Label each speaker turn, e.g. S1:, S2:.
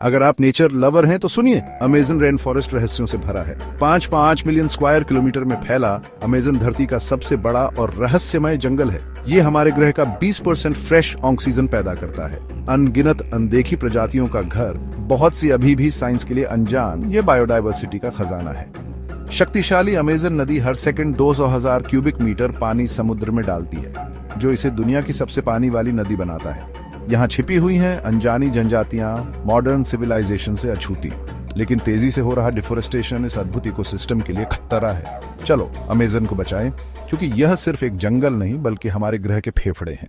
S1: अगर आप nature lover हैं तो सुनिए, अमेज़न रेन फॉरेस्ट रहस्यों से भरा है। 5.5 मिलियन स्क्वायर किलोमीटर में फैला अमेज़न धरती का सबसे बड़ा और रहस्यमय जंगल है। ये हमारे ग्रह का 20% फ्रेश ऑक्सीजन पैदा करता है। अनगिनत अनदेखी प्रजातियों का घर, बहुत सी अभी भी साइंस के लिए अनजान, ये बायोडायवर्सिटी का खजाना है। शक्तिशाली अमेज़न नदी हर सेकंड 200,000 क्यूबिक मीटर पानी समुद्र में डालती है, जो इसे दुनिया की सबसे पानी वाली नदी बनाता है। यहाँ छिपी हुई हैं अनजानी जनजातियां, मॉडर्न सिविलाइजेशन से अछूती, लेकिन तेजी से हो रहा डिफोरेस्टेशन इस अद्भुत इकोसिस्टम के लिए खतरा है। चलो अमेज़न को बचाएं, क्योंकि यह सिर्फ एक जंगल नहीं बल्कि हमारे ग्रह के फेफड़े हैं।